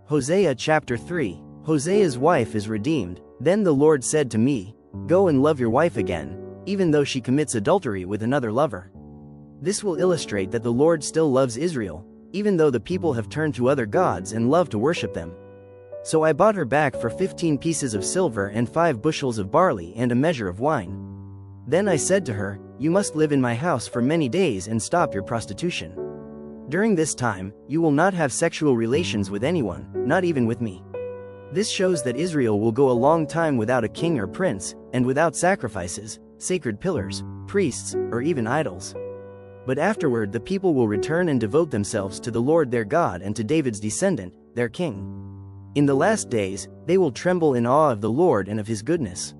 Hosea chapter 3. Hosea's wife is redeemed. Then the Lord said to me, "Go and love your wife again, even though she commits adultery with another lover." This will illustrate that the Lord still loves Israel, even though the people have turned to other gods and love to worship them. So I bought her back for 15 pieces of silver and 5 bushels of barley and a measure of wine. Then I said to her, "You must live in my house for many days and stop your prostitution. During this time, you will not have sexual relations with anyone, not even with me." This shows that Israel will go a long time without a king or prince, and without sacrifices, sacred pillars, priests, or even idols. But afterward the people will return and devote themselves to the Lord their God and to David's descendant, their king. In the last days, they will tremble in awe of the Lord and of his goodness.